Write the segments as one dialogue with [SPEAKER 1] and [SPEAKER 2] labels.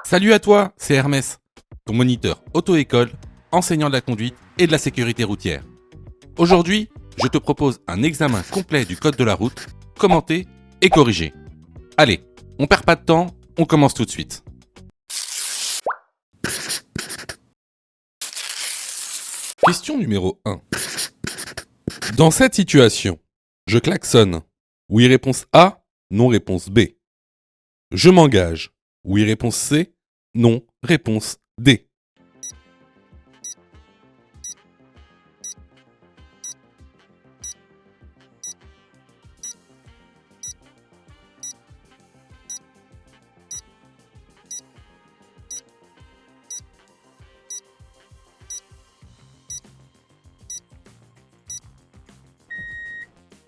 [SPEAKER 1] Salut à toi, c'est Hermès, ton moniteur auto-école, enseignant de la conduite et de la sécurité routière. Aujourd'hui, je te propose un examen complet du code de la route, commenté et corrigé. Allez, on perd pas de temps, on commence tout de suite. Question numéro 1. Dans cette situation, je klaxonne. Oui, réponse A, non, réponse B. Je m'engage. Oui, réponse C, non, réponse D.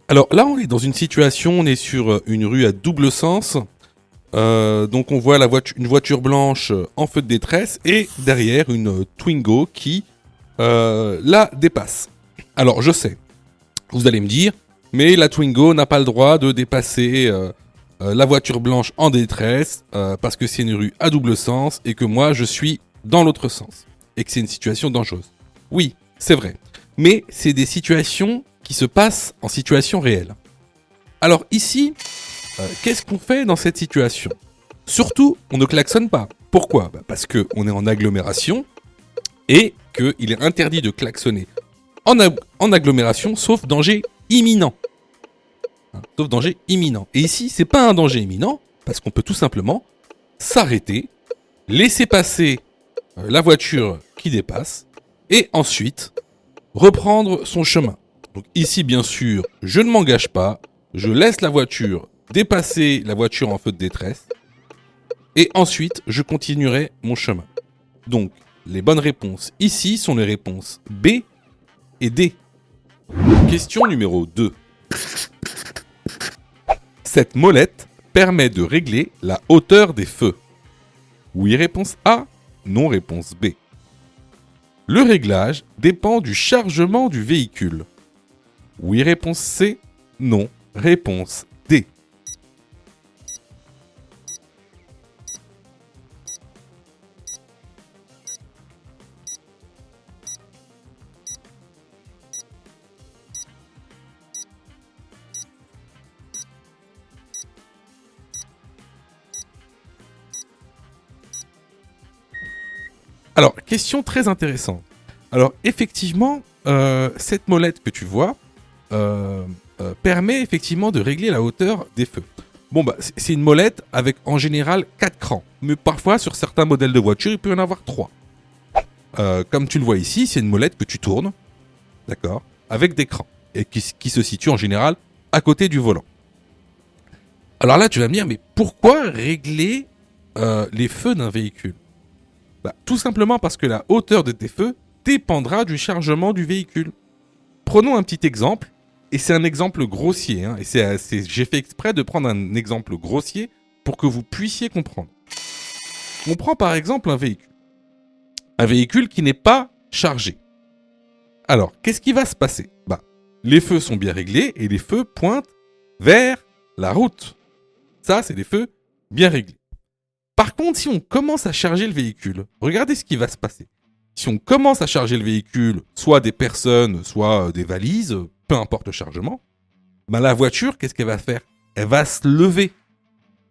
[SPEAKER 1] Alors là, on est dans une situation, on est sur une rue à double sens. Donc on voit une voiture blanche en feu de détresse et derrière une Twingo qui la dépasse. Alors je sais, vous allez me dire, mais la Twingo n'a pas le droit de dépasser la voiture blanche en détresse parce que c'est une rue à double sens et que moi je suis dans l'autre sens et que c'est une situation dangereuse. Oui, c'est vrai, mais c'est des situations qui se passent en situation réelle. Alors ici, qu'est-ce qu'on fait dans cette situation ? Surtout, on ne klaxonne pas. Pourquoi ? Parce qu'on est en agglomération et qu'il est interdit de klaxonner en agglomération sauf danger imminent. Sauf danger imminent. Et ici, c'est pas un danger imminent parce qu'on peut tout simplement s'arrêter, laisser passer la voiture qui dépasse et ensuite reprendre son chemin. Donc ici, bien sûr, je ne m'engage pas, je laisse la voiture dépasser la voiture en feu de détresse et ensuite, je continuerai mon chemin. Donc, les bonnes réponses ici sont les réponses B et D. Question numéro 2. Cette molette permet de régler la hauteur des feux. Oui, réponse A, non, réponse B. Le réglage dépend du chargement du véhicule. Oui, réponse C, non, réponse D. Alors, question très intéressante. Alors, effectivement, cette molette que tu vois permet effectivement de régler la hauteur des feux. Bon, c'est une molette avec en général 4 crans. Mais parfois, sur certains modèles de voitures, il peut y en avoir 3. Comme tu le vois ici, c'est une molette que tu tournes, d'accord, avec des crans. Et qui se situe en général à côté du volant. Alors là, tu vas me dire, mais pourquoi régler les feux d'un véhicule ? Tout simplement parce que la hauteur de tes feux dépendra du chargement du véhicule. Prenons un petit exemple, et c'est un exemple grossier, et j'ai fait exprès de prendre un exemple grossier pour que vous puissiez comprendre. On prend par exemple un véhicule qui n'est pas chargé. Alors, qu'est-ce qui va se passer ? Les feux sont bien réglés et les feux pointent vers la route. Ça, c'est des feux bien réglés. Par contre, si on commence à charger le véhicule, regardez ce qui va se passer. Si on commence à charger le véhicule, soit des personnes, soit des valises, peu importe le chargement, la voiture, qu'est-ce qu'elle va faire ? Elle va se lever.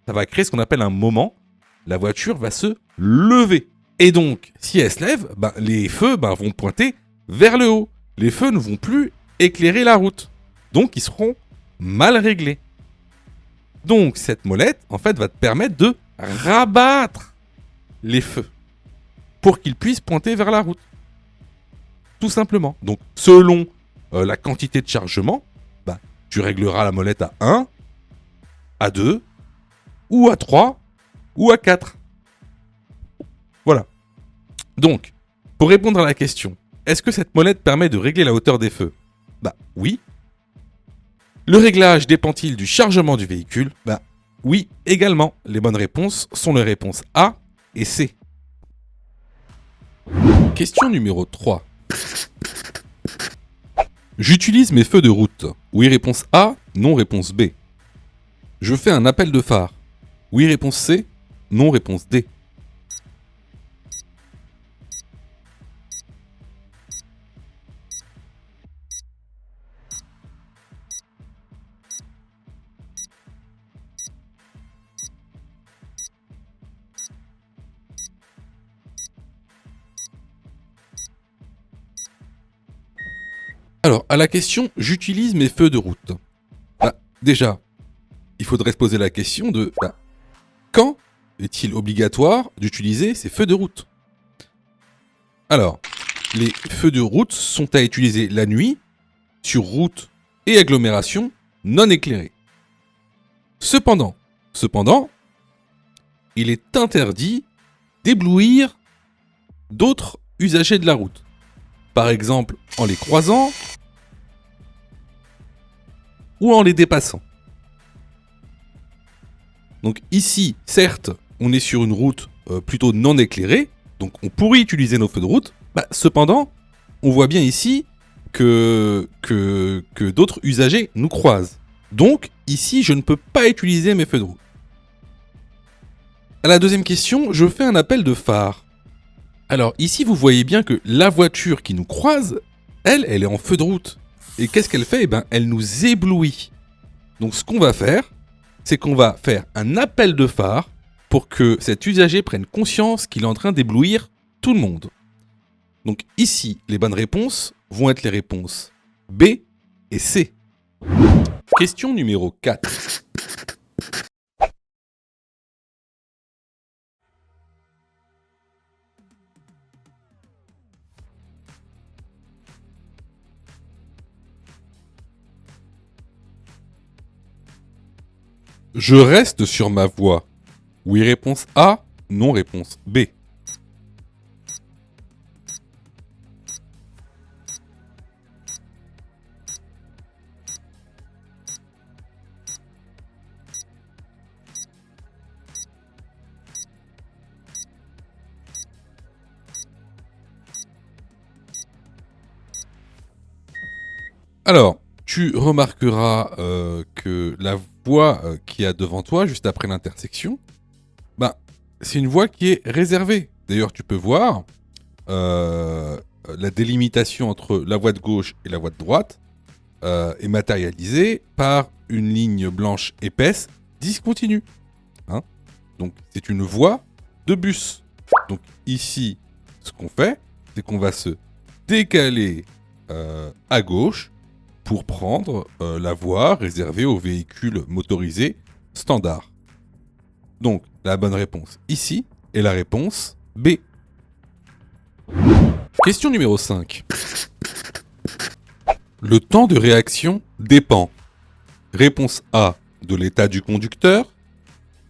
[SPEAKER 1] Ça va créer ce qu'on appelle un moment. La voiture va se lever. Et donc, si elle se lève, les feux vont pointer vers le haut. Les feux ne vont plus éclairer la route. Donc, ils seront mal réglés. Donc, cette molette, en fait, va te permettre de rabattre les feux pour qu'ils puissent pointer vers la route. Tout simplement. Donc, selon la quantité de chargement, tu régleras la molette à 1, à 2, ou à 3, ou à 4. Voilà. Donc, pour répondre à la question, est-ce que cette molette permet de régler la hauteur des feux ? Oui. Le réglage dépend-il du chargement du véhicule ? Oui, également. Les bonnes réponses sont les réponses A et C. Question numéro 3. J'utilise mes feux de route. Oui, réponse A. Non, réponse B. Je fais un appel de phare. Oui, réponse C. Non, réponse D. Alors, à la question « J'utilise mes feux de route ». Déjà, il faudrait se poser la question de quand est-il obligatoire d'utiliser ces feux de route? Alors, les feux de route sont à utiliser la nuit, sur route et agglomération non éclairée. Cependant, il est interdit d'éblouir d'autres usagers de la route. Par exemple, en les croisant ou en les dépassant. Donc ici, certes, on est sur une route plutôt non éclairée, donc on pourrait utiliser nos feux de route. Cependant, on voit bien ici que d'autres usagers nous croisent. Donc ici, je ne peux pas utiliser mes feux de route. À la deuxième question, je fais un appel de phare. Alors ici, vous voyez bien que la voiture qui nous croise, elle est en feu de route. Et qu'est-ce qu'elle fait? Elle nous éblouit. Donc ce qu'on va faire, c'est qu'on va faire un appel de phare pour que cet usager prenne conscience qu'il est en train d'éblouir tout le monde. Donc ici, les bonnes réponses vont être les réponses B et C. Question numéro 4. Je reste sur ma voie. Oui, réponse A. Non, réponse B. Alors, tu remarqueras que la voie qu'il y a devant toi, juste après l'intersection, c'est une voie qui est réservée. D'ailleurs, tu peux voir la délimitation entre la voie de gauche et la voie de droite est matérialisée par une ligne blanche épaisse discontinue. Donc, c'est une voie de bus. Donc, ici, ce qu'on fait, c'est qu'on va se décaler à gauche pour prendre la voie réservée aux véhicules motorisés standards. Donc, la bonne réponse ici est la réponse B. Question numéro 5. Le temps de réaction dépend. Réponse A, de l'état du conducteur.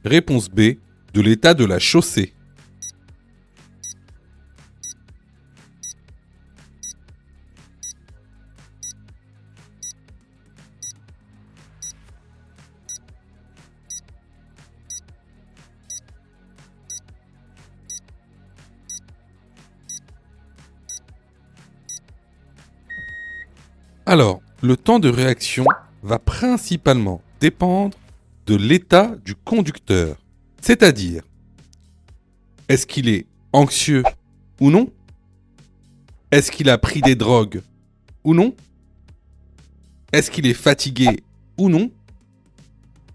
[SPEAKER 1] Réponse B, de l'état de la chaussée. Alors, le temps de réaction va principalement dépendre de l'état du conducteur. C'est-à-dire, est-ce qu'il est anxieux ou non? Est-ce qu'il a pris des drogues ou non? Est-ce qu'il est fatigué ou non?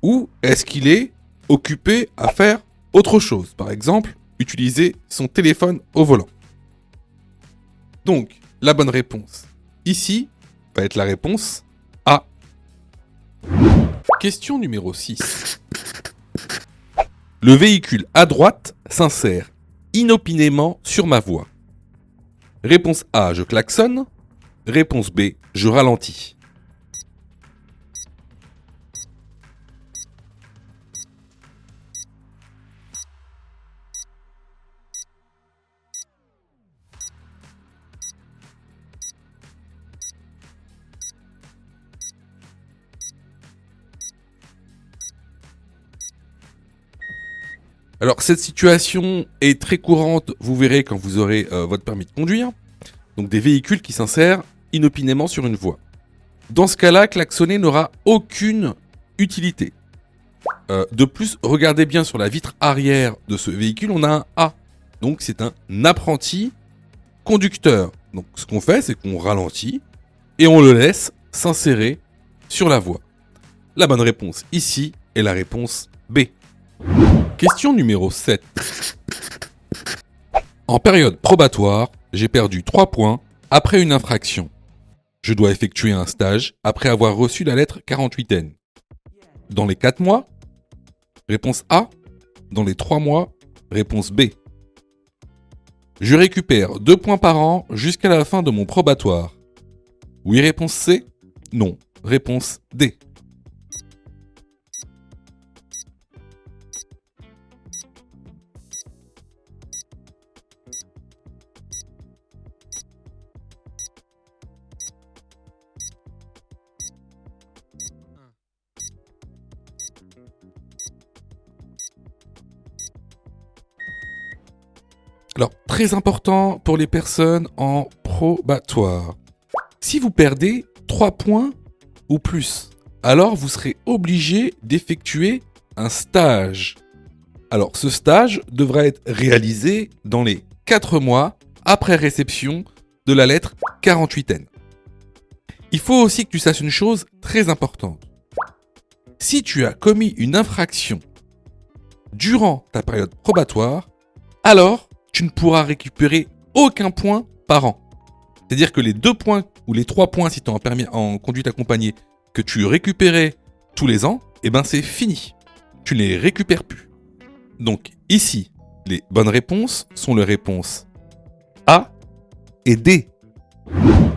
[SPEAKER 1] Ou est-ce qu'il est occupé à faire autre chose? Par exemple, utiliser son téléphone au volant. Donc, la bonne réponse ici va être la réponse A. Question numéro 6. Le véhicule à droite s'insère inopinément sur ma voie. Réponse A, je klaxonne. Réponse B, je ralentis. Alors, cette situation est très courante, vous verrez quand vous aurez votre permis de conduire. Donc, des véhicules qui s'insèrent inopinément sur une voie. Dans ce cas-là, klaxonner n'aura aucune utilité. De plus, regardez bien sur la vitre arrière de ce véhicule, on a un A. Donc, c'est un apprenti conducteur. Donc, ce qu'on fait, c'est qu'on ralentit et on le laisse s'insérer sur la voie. La bonne réponse ici est la réponse B. Question numéro 7. En période probatoire, j'ai perdu 3 points après une infraction. Je dois effectuer un stage après avoir reçu la lettre 48N. Dans les 4 mois? Réponse A. Dans les 3 mois? Réponse B. Je récupère 2 points par an jusqu'à la fin de mon probatoire. Oui, réponse C. Non, réponse D. Alors, très important pour les personnes en probatoire. Si vous perdez 3 points ou plus, alors vous serez obligé d'effectuer un stage. Alors, ce stage devra être réalisé dans les 4 mois après réception de la lettre 48N. Il faut aussi que tu saches une chose très importante. Si tu as commis une infraction durant ta période probatoire, alors tu ne pourras récupérer aucun point par an. C'est-à-dire que les 2 points ou les 3 points si tu es en conduite accompagnée que tu récupérais tous les ans, eh ben c'est fini. Tu ne les récupères plus. Donc ici, les bonnes réponses sont les réponses A et D.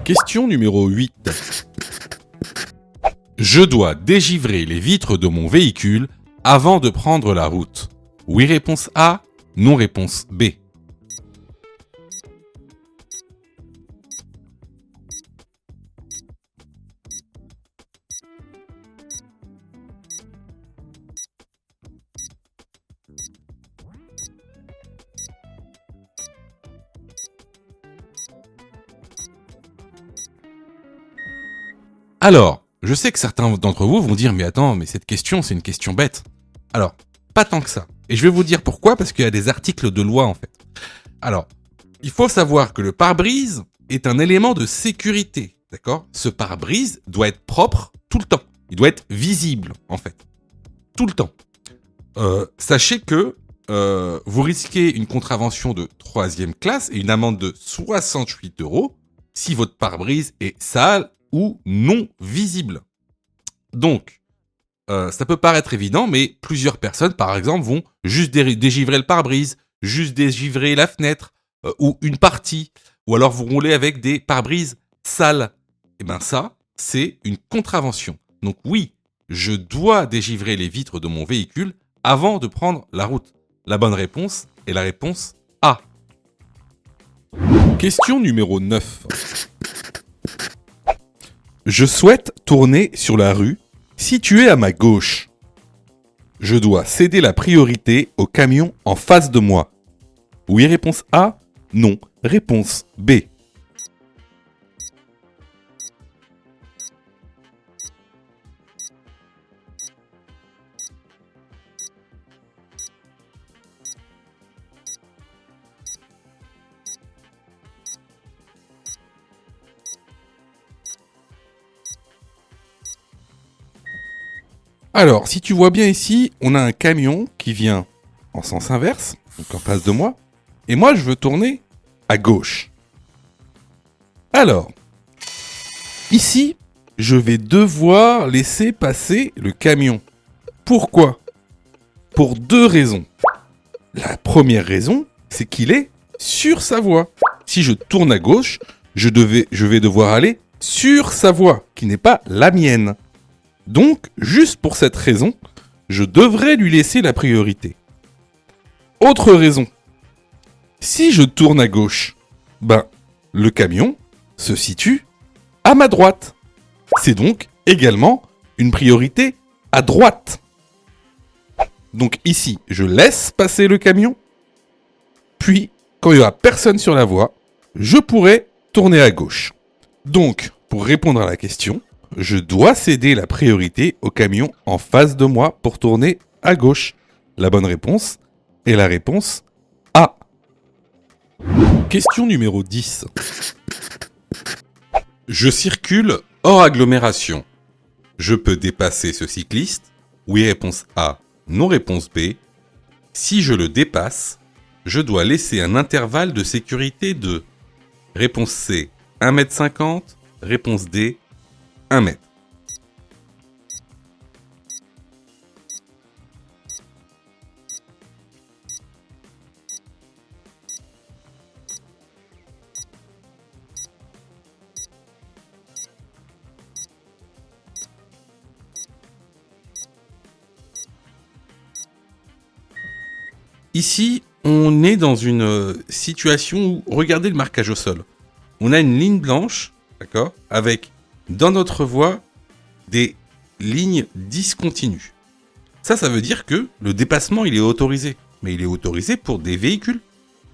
[SPEAKER 1] Question numéro 8. Je dois dégivrer les vitres de mon véhicule avant de prendre la route. Oui, réponse A. Non, réponse B. Alors, je sais que certains d'entre vous vont dire « Mais attends, mais cette question, c'est une question bête. » Alors, pas tant que ça. Et je vais vous dire pourquoi, parce qu'il y a des articles de loi en fait. Alors, il faut savoir que le pare-brise est un élément de sécurité, d'accord? Ce pare-brise doit être propre tout le temps. Il doit être visible, en fait. Tout le temps. Sachez que vous risquez une contravention de 3e classe et une amende de 68 € si votre pare-brise est sale ou non visible. Donc, ça peut paraître évident, mais plusieurs personnes, par exemple, vont juste dégivrer le pare-brise, juste dégivrer la fenêtre, ou une partie, ou alors vous roulez avec des pare-brises sales. Et bien ça, c'est une contravention. Donc oui, je dois dégivrer les vitres de mon véhicule avant de prendre la route. La bonne réponse est la réponse A. Question numéro 9. Je souhaite tourner sur la rue située à ma gauche. Je dois céder la priorité au camion en face de moi. Oui, réponse A. Non, réponse B. Alors, si tu vois bien ici, on a un camion qui vient en sens inverse, donc en face de moi, et moi je veux tourner à gauche. Alors, ici, je vais devoir laisser passer le camion. Pourquoi? Pour 2 raisons. La première raison, c'est qu'il est sur sa voie. Si je tourne à gauche, je vais devoir aller sur sa voie, qui n'est pas la mienne. Donc, juste pour cette raison, je devrais lui laisser la priorité. Autre raison. Si je tourne à gauche, le camion se situe à ma droite. C'est donc également une priorité à droite. Donc ici, je laisse passer le camion. Puis, quand il n'y aura personne sur la voie, je pourrai tourner à gauche. Donc, pour répondre à la question, je dois céder la priorité au camion en face de moi pour tourner à gauche. La bonne réponse est la réponse A. Question numéro 10. Je circule hors agglomération. Je peux dépasser ce cycliste? Oui, réponse A. Non, réponse B. Si je le dépasse, je dois laisser un intervalle de sécurité de réponse C, 1,50 m, Réponse D, 1 mètre. Ici, on est dans une situation où, regardez le marquage au sol. On a une ligne blanche, d'accord, avec, dans notre voie, des lignes discontinues. Ça veut dire que le dépassement, il est autorisé. Mais il est autorisé pour des véhicules.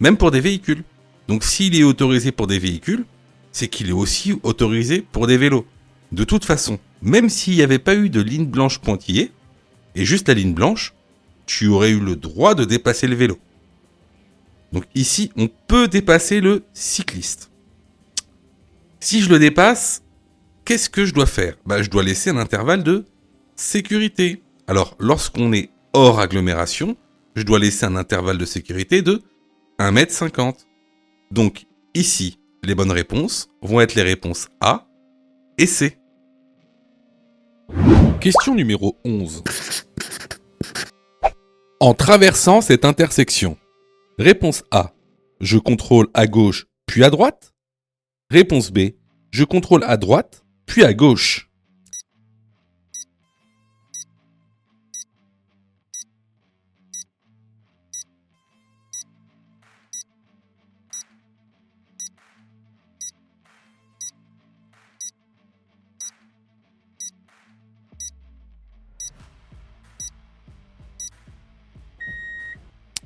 [SPEAKER 1] Même pour des véhicules. Donc s'il est autorisé pour des véhicules, c'est qu'il est aussi autorisé pour des vélos. De toute façon, même s'il n'y avait pas eu de ligne blanche pointillée, et juste la ligne blanche, tu aurais eu le droit de dépasser le vélo. Donc ici, on peut dépasser le cycliste. Si je le dépasse, qu'est-ce que je dois faire ? Je dois laisser un intervalle de sécurité. Alors, lorsqu'on est hors agglomération, je dois laisser un intervalle de sécurité de 1,50 m. Donc ici, les bonnes réponses vont être les réponses A et C. Question numéro 11. En traversant cette intersection, réponse A, je contrôle à gauche puis à droite. Réponse B, je contrôle à droite puis à gauche.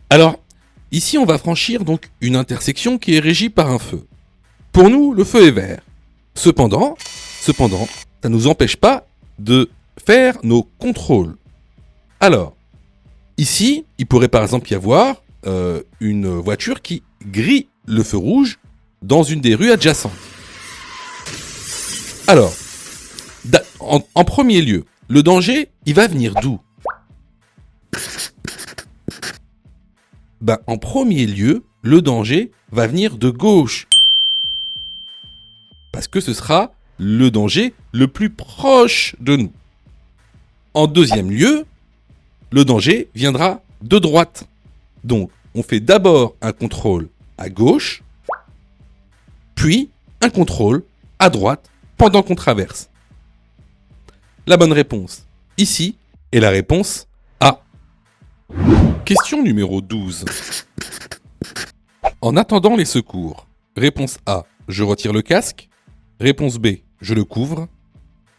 [SPEAKER 1] Alors, ici on va franchir donc une intersection qui est régie par un feu. Pour nous, le feu est vert. Cependant, ça ne nous empêche pas de faire nos contrôles. Alors, ici, il pourrait par exemple y avoir une voiture qui grille le feu rouge dans une des rues adjacentes. Alors, en premier lieu, le danger, il va venir d'où ? En premier lieu, le danger va venir de gauche. Parce que ce sera le danger le plus proche de nous. En deuxième lieu, le danger viendra de droite. Donc, on fait d'abord un contrôle à gauche, puis un contrôle à droite pendant qu'on traverse. La bonne réponse, ici, est la réponse A. Question numéro 12. En attendant les secours, réponse A, je retire le casque. Réponse B, je le couvre.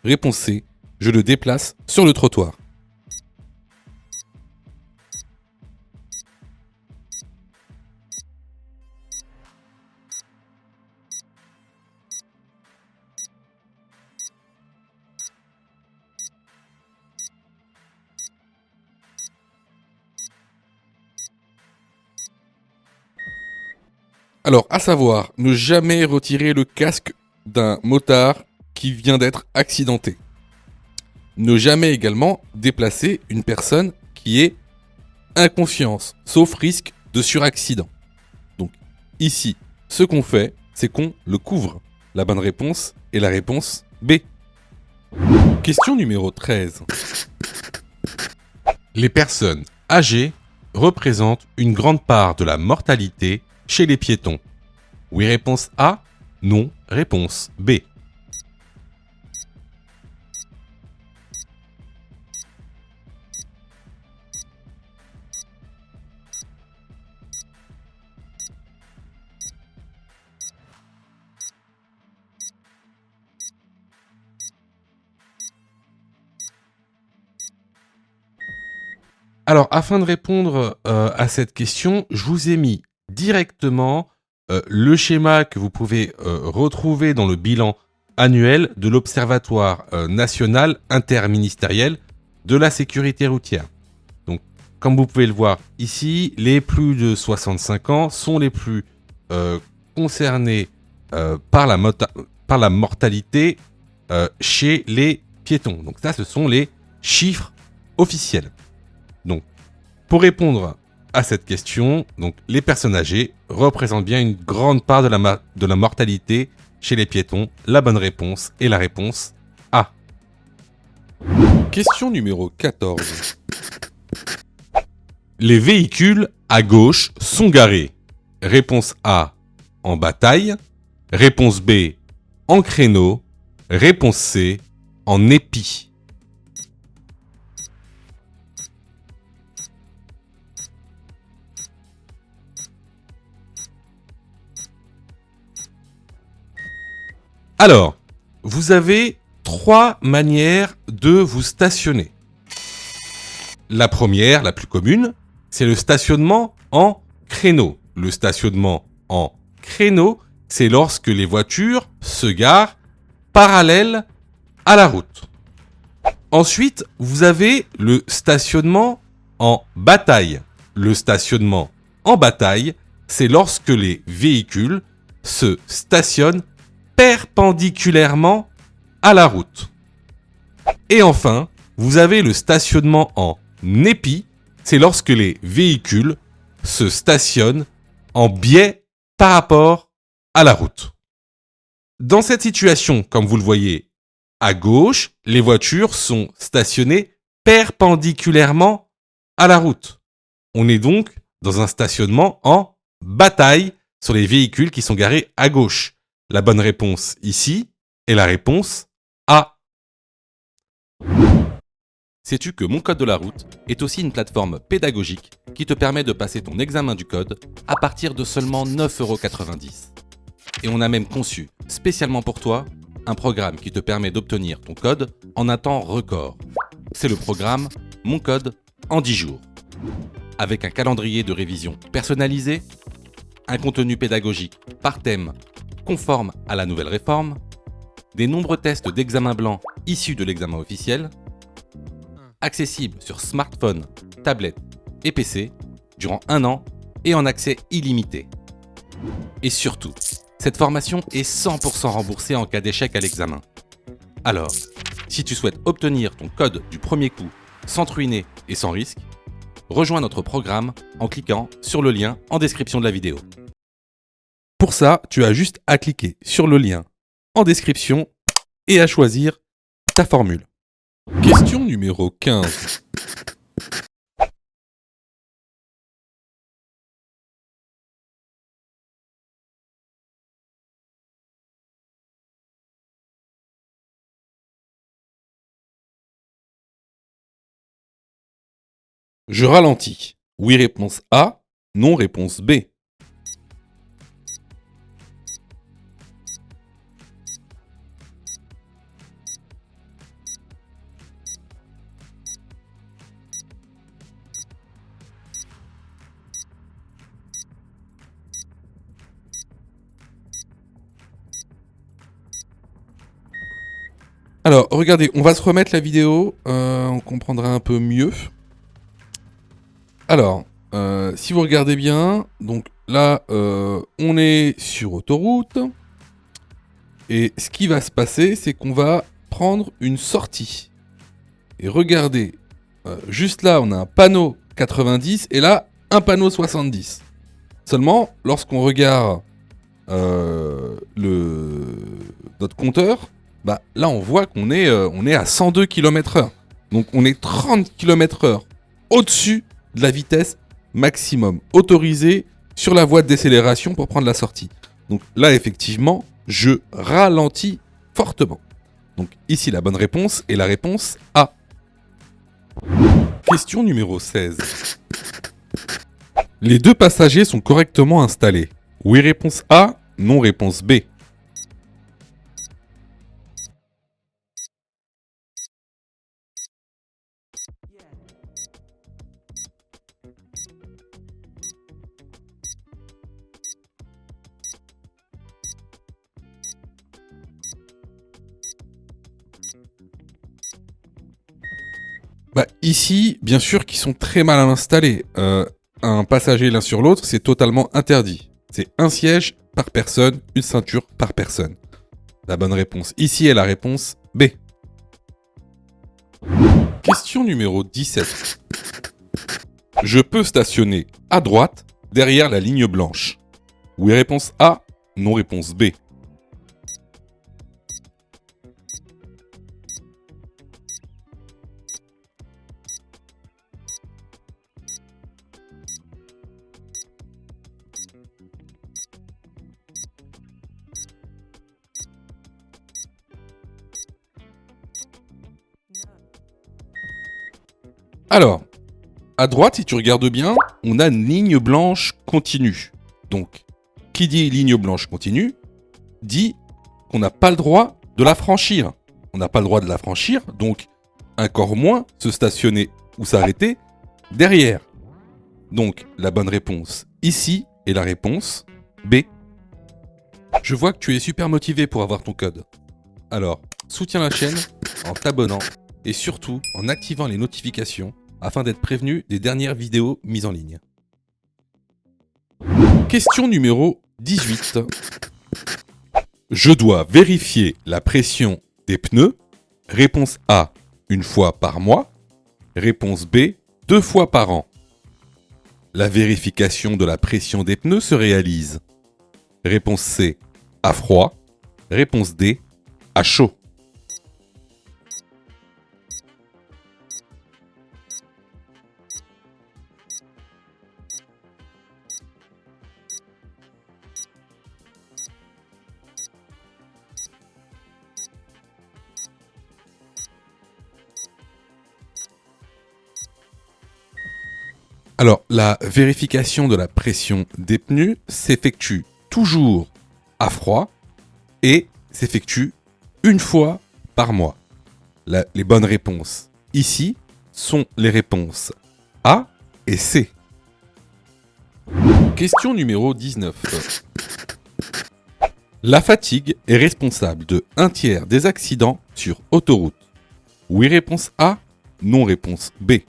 [SPEAKER 1] Réponse C, je le déplace sur le trottoir. Alors, à savoir, ne jamais retirer le casque d'un motard qui vient d'être accidenté. Ne jamais également déplacer une personne qui est inconsciente, sauf risque de suraccident. Donc, ici, ce qu'on fait, c'est qu'on le couvre. La bonne réponse est la réponse B. Question numéro 13. Les personnes âgées représentent une grande part de la mortalité chez les piétons. Oui, réponse A. Non, réponse B. Alors, afin de répondre à cette question, je vous ai mis directement le schéma que vous pouvez retrouver dans le bilan annuel de l'Observatoire national interministériel de la sécurité routière. Donc, comme vous pouvez le voir ici, les plus de 65 ans sont les plus concernés par la mortalité chez les piétons. Donc ça, ce sont les chiffres officiels. Donc, pour répondre à cette question, donc les personnes âgées représentent bien une grande part de la mortalité chez les piétons. La bonne réponse est la réponse A. Question numéro 14. Les véhicules à gauche sont garés. Réponse A, en bataille. Réponse B, en créneau. Réponse C, en épi. Alors, vous avez 3 manières de vous stationner. La première, la plus commune, c'est le stationnement en créneau. Le stationnement en créneau, c'est lorsque les voitures se garent parallèles à la route. Ensuite, vous avez le stationnement en bataille. Le stationnement en bataille, c'est lorsque les véhicules se stationnent perpendiculairement à la route. Et enfin, vous avez le stationnement en épi, c'est lorsque les véhicules se stationnent en biais par rapport à la route. Dans cette situation, comme vous le voyez, à gauche, les voitures sont stationnées perpendiculairement à la route. On est donc dans un stationnement en bataille sur les véhicules qui sont garés à gauche. La bonne réponse ici est la réponse A. Sais-tu que Mon Code de la route est aussi une plateforme pédagogique qui te permet de passer ton examen du code à partir de seulement 9,90 €. Et on a même conçu, spécialement pour toi, un programme qui te permet d'obtenir ton code en un temps record. C'est le programme Mon Code en 10 jours. Avec un calendrier de révision personnalisé, un contenu pédagogique par thème conforme à la nouvelle réforme, des nombreux tests d'examen blanc issus de l'examen officiel, accessible sur smartphone, tablette et PC durant 1 an et en accès illimité. Et surtout, cette formation est 100% remboursée en cas d'échec à l'examen. Alors, si tu souhaites obtenir ton code du premier coup sans te ruiner et sans risque, rejoins notre programme en cliquant sur le lien en description de la vidéo. Pour ça, tu as juste à cliquer sur le lien en description et à choisir ta formule. Question numéro 15. Je ralentis. Oui, réponse A. Non, réponse B. Alors, regardez, on va se remettre la vidéo, on comprendra un peu mieux. Alors, si vous regardez bien, donc là, on est sur autoroute. Et ce qui va se passer, c'est qu'on va prendre une sortie. Et regardez, juste là, on a un panneau 90 et là, un panneau 70. Seulement, lorsqu'on regarde notre compteur, bah, là, on voit qu'on est, à 102 km/h. Donc, on est 30 km/h au-dessus de la vitesse maximum autorisée sur la voie de décélération pour prendre la sortie. Donc là, effectivement, je ralentis fortement. Donc ici, la bonne réponse est la réponse A. Question numéro 16. Les 2 passagers sont correctement installés. Oui, réponse A. Non, réponse B. Bah, ici, bien sûr qu'ils sont très mal installés. Un passager l'un sur l'autre, c'est totalement interdit. C'est un siège par personne, une ceinture par personne. La bonne réponse ici est la réponse B. Question numéro 17. Je peux stationner à droite, derrière la ligne blanche. Oui, réponse A. Non, réponse B. Alors, à droite, si tu regardes bien, on a une ligne blanche continue. Donc, qui dit ligne blanche continue, dit qu'on n'a pas le droit de la franchir. On n'a pas le droit de la franchir, donc encore moins se stationner ou s'arrêter derrière. Donc, la bonne réponse ici est la réponse B. Je vois que tu es super motivé pour avoir ton code. Alors, soutiens la chaîne en t'abonnant et surtout en activant les notifications afin d'être prévenu des dernières vidéos mises en ligne. Question numéro 18. Je dois vérifier la pression des pneus. Réponse A, une fois par mois. Réponse B, 2 fois par an. La vérification de la pression des pneus se réalise. Réponse C, à froid. Réponse D, à chaud. Alors, la vérification de la pression des pneus s'effectue toujours à froid et s'effectue une fois par mois. Les bonnes réponses ici sont les réponses A et C. Question numéro 19. La fatigue est responsable de 1/3 des accidents sur autoroute. Oui, réponse A. Non, réponse B.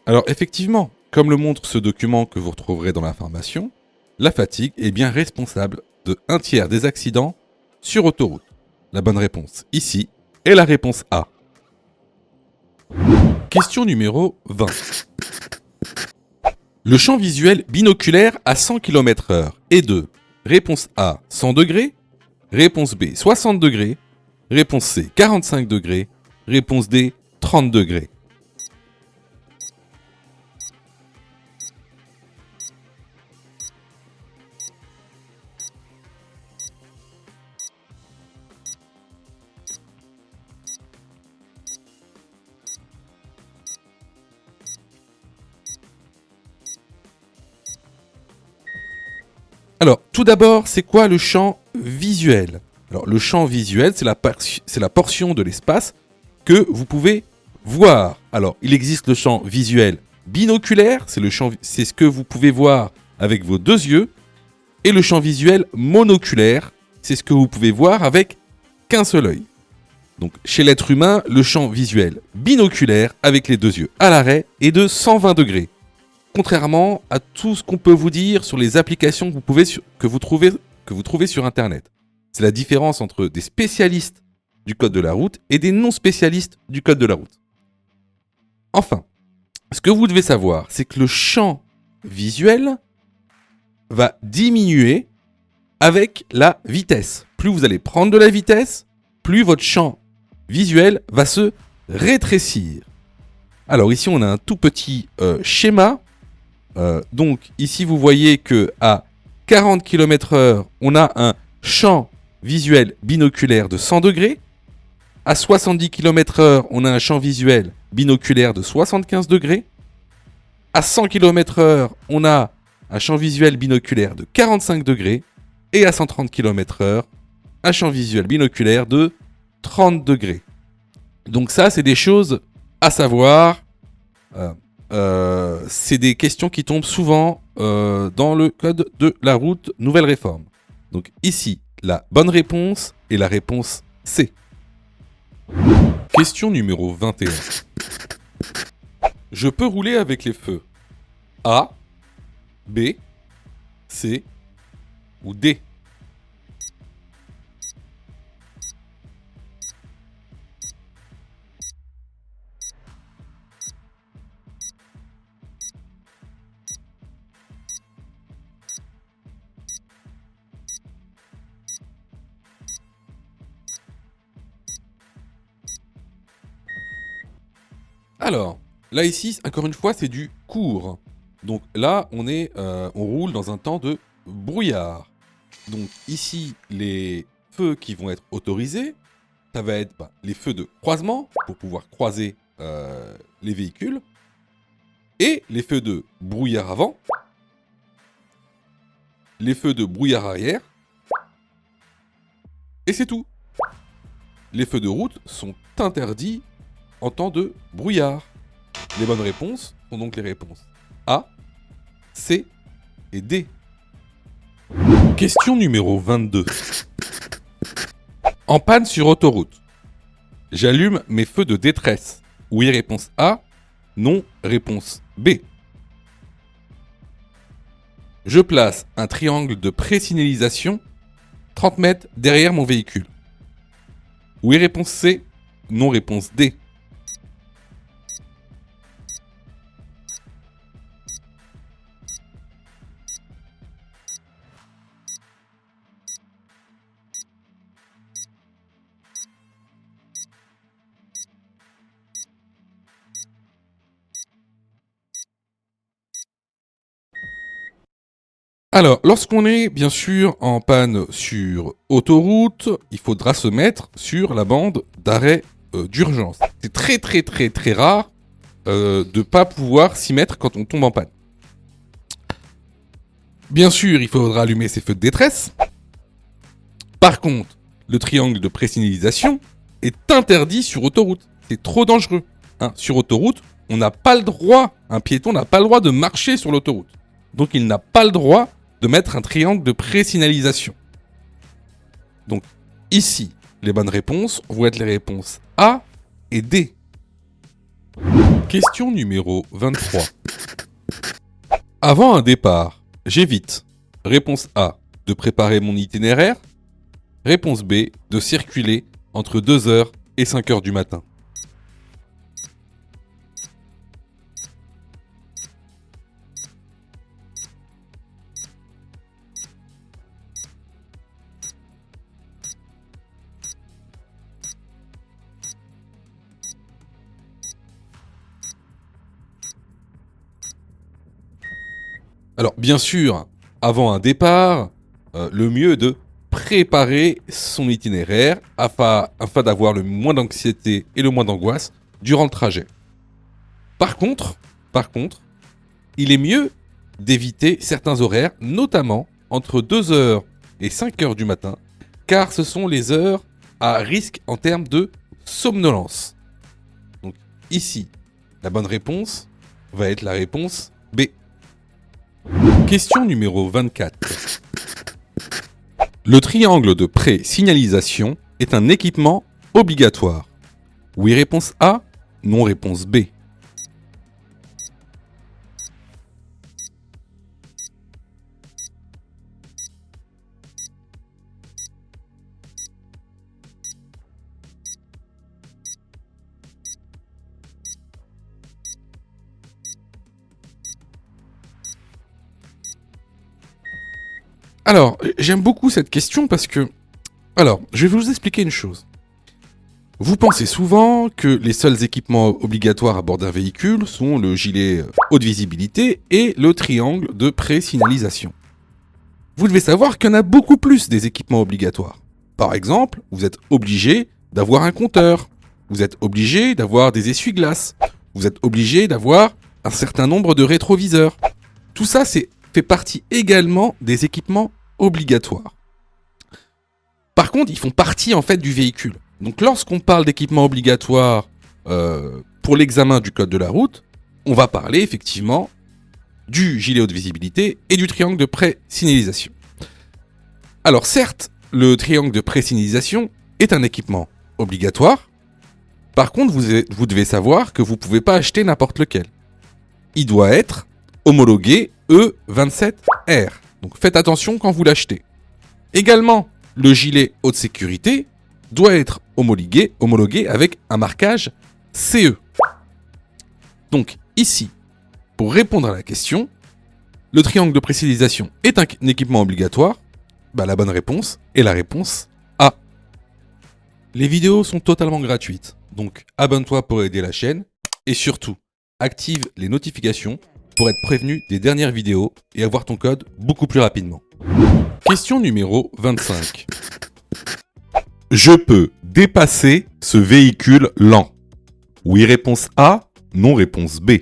[SPEAKER 1] Alors effectivement, comme le montre ce document que vous retrouverez dans l'information, la fatigue est bien responsable de 1/3 des accidents sur autoroute. La bonne réponse ici est la réponse A. Question numéro 20. Le champ visuel binoculaire à 100 km/h est de réponse A 100 degrés, réponse B 60 degrés, réponse C 45 degrés, réponse D 30 degrés. Alors, tout d'abord, c'est quoi le champ visuel? Alors, le champ visuel, c'est la portion de l'espace que vous pouvez voir. Alors, il existe le champ visuel binoculaire, c'est ce que vous pouvez voir avec vos deux yeux, et le champ visuel monoculaire, c'est ce que vous pouvez voir avec qu'un seul œil. Donc, chez l'être humain, le champ visuel binoculaire avec les deux yeux à l'arrêt est de 120 degrés. Contrairement à tout ce qu'on peut vous dire sur les applications que vous trouvez sur Internet. C'est la différence entre des spécialistes du code de la route et des non-spécialistes du code de la route. Enfin, ce que vous devez savoir, c'est que le champ visuel va diminuer avec la vitesse. Plus vous allez prendre de la vitesse, plus votre champ visuel va se rétrécir. Alors ici, on a un tout petit schéma. Donc ici vous voyez que à 40 km/h, on a un champ visuel binoculaire de 100 degrés. À 70 km/h, on a un champ visuel binoculaire de 75 degrés. À 100 km/h, on a un champ visuel binoculaire de 45 degrés. Et à 130 km/h, un champ visuel binoculaire de 30 degrés. Donc ça, c'est des choses à savoir. C'est des questions qui tombent souvent dans le code de la route Nouvelle Réforme. Donc ici, la bonne réponse est la réponse C. Question numéro 21. Je peux rouler avec les feux A, B, C ou D. Alors, là ici, encore une fois, c'est du court. Donc là, on roule dans un temps de brouillard. Donc ici, les feux qui vont être autorisés, ça va être les feux de croisement, pour pouvoir croiser les véhicules, et les feux de brouillard avant, les feux de brouillard arrière, et c'est tout. Les feux de route sont interdits en temps de brouillard. Les bonnes réponses sont donc les réponses A, C et D. Question numéro 22. En panne sur autoroute. J'allume mes feux de détresse. Oui, réponse A. Non, réponse B. Je place un triangle de présignalisation 30 mètres derrière mon véhicule. Oui, réponse C. Non, réponse D. Alors, lorsqu'on est bien sûr en panne sur autoroute, il faudra se mettre sur la bande d'arrêt d'urgence. C'est très très très très rare de ne pas pouvoir s'y mettre quand on tombe en panne. Bien sûr, il faudra allumer ses feux de détresse. Par contre, le triangle de présignalisation est interdit sur autoroute. C'est trop dangereux. Sur autoroute, on n'a pas le droit, un piéton n'a pas le droit de marcher sur l'autoroute. Donc il n'a pas le droit de mettre un triangle de présignalisation. Donc ici, les bonnes réponses vont être les réponses A et D. Question numéro 23. Avant un départ, j'évite. Réponse A, de préparer mon itinéraire. Réponse B, de circuler entre 2h et 5h du matin. Alors, bien sûr, avant un départ, le mieux est de préparer son itinéraire afin d'avoir le moins d'anxiété et le moins d'angoisse durant le trajet. Par contre, il est mieux d'éviter certains horaires, notamment entre 2h et 5h du matin, car ce sont les heures à risque en termes de somnolence. Donc ici, la bonne réponse va être la réponse B. Question numéro 24. Le triangle de pré-signalisation est un équipement obligatoire. Oui, réponse A. Non, réponse B. Alors, j'aime beaucoup cette question parce que... Alors, je vais vous expliquer une chose. Vous pensez souvent que les seuls équipements obligatoires à bord d'un véhicule sont le gilet haute visibilité et le triangle de pré-signalisation. Vous devez savoir qu'il y en a beaucoup plus des équipements obligatoires. Par exemple, vous êtes obligé d'avoir un compteur. Vous êtes obligé d'avoir des essuie-glaces. Vous êtes obligé d'avoir un certain nombre de rétroviseurs. Tout ça, fait partie également des équipements obligatoires. Par contre, ils font partie en fait du véhicule. Donc lorsqu'on parle d'équipements obligatoires pour l'examen du code de la route, on va parler effectivement du gilet haute visibilité et du triangle de pré-signalisation. Alors certes, le triangle de pré-signalisation est un équipement obligatoire. Par contre, vous devez savoir que vous ne pouvez pas acheter n'importe lequel. Il doit être homologué E27R. Donc faites attention quand vous l'achetez. Également, le gilet haute sécurité doit être homologué avec un marquage CE. Donc ici, pour répondre à la question, le triangle de pré-signalisation est un équipement obligatoire. La bonne réponse est la réponse A. Les vidéos sont totalement gratuites, donc abonne-toi pour aider la chaîne Et surtout, active les notifications pour être prévenu des dernières vidéos et avoir ton code beaucoup plus rapidement. Question numéro 25. Je peux dépasser ce véhicule lent. Oui, réponse A. Non, réponse B.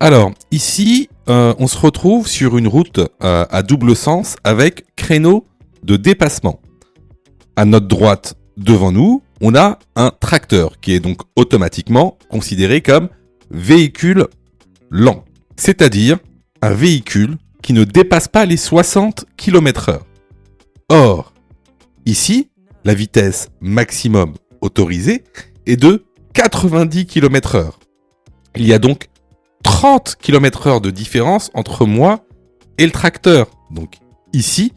[SPEAKER 1] Alors, ici, on se retrouve sur une route à double sens avec créneau de dépassement. À notre droite, devant nous, on a un tracteur qui est donc automatiquement considéré comme véhicule lent, c'est-à-dire un véhicule qui ne dépasse pas les 60 km/h. Or, ici, la vitesse maximum autorisée est de 90 km/h. Il y a donc 30 km/h de différence entre moi et le tracteur. Donc ici,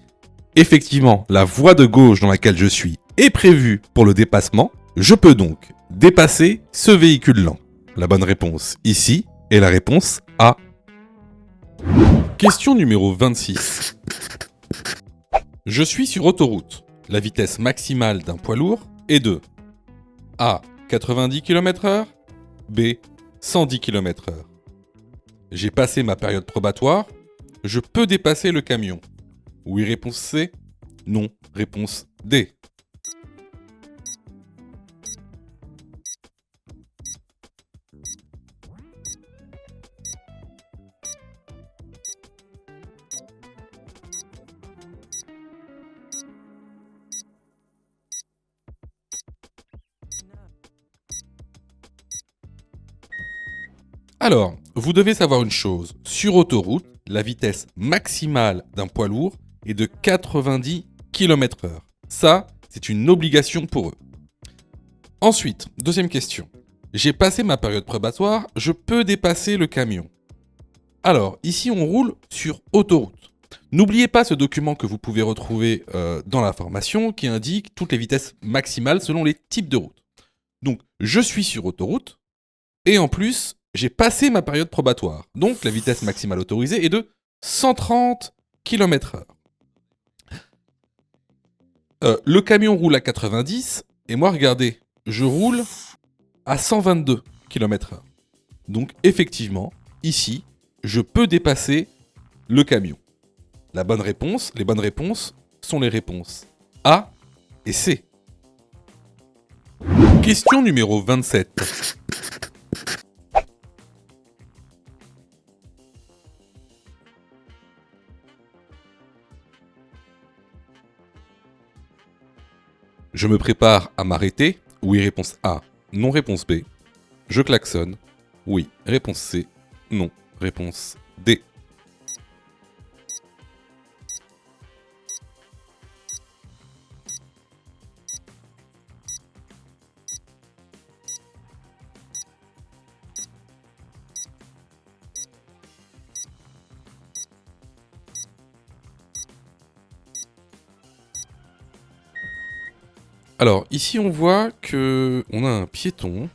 [SPEAKER 1] effectivement, la voie de gauche dans laquelle je suis est prévue pour le dépassement. Je peux donc dépasser ce véhicule lent. La bonne réponse ici est la réponse A. Question numéro 26. Je suis sur autoroute. La vitesse maximale d'un poids lourd est de A. 90 km/h, B. 110 km/h. J'ai passé ma période probatoire. Je peux dépasser le camion. Oui, réponse C. Non, réponse D. Alors, vous devez savoir une chose. Sur autoroute, la vitesse maximale d'un poids lourd est de 90 km/h. Ça, c'est une obligation pour eux. Ensuite, deuxième question. J'ai passé ma période probatoire, je peux dépasser le camion. Alors, ici, on roule sur autoroute. N'oubliez pas ce document que vous pouvez retrouver dans la formation qui indique toutes les vitesses maximales selon les types de routes. Donc, je suis sur autoroute et en plus, j'ai passé ma période probatoire. Donc, la vitesse maximale autorisée est de 130 km/h. Le camion roule à 90 et moi, regardez, je roule à 122 km/h. Donc, effectivement, ici, je peux dépasser le camion. Les bonnes réponses sont les réponses A et C. Question numéro 27. Je me prépare à m'arrêter. Oui, réponse A. Non, réponse B. Je klaxonne. Oui, réponse C. Non, réponse D. Alors, ici, on voit que on a un piéton,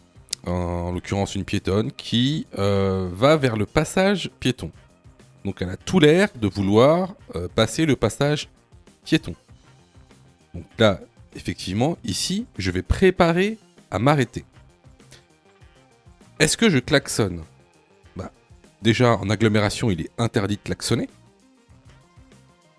[SPEAKER 1] en l'occurrence une piétonne, qui va vers le passage piéton. Donc, elle a tout l'air de vouloir passer le passage piéton. Donc là, effectivement, ici, je vais préparer à m'arrêter. Est-ce que je klaxonne ? Déjà, en agglomération, il est interdit de klaxonner.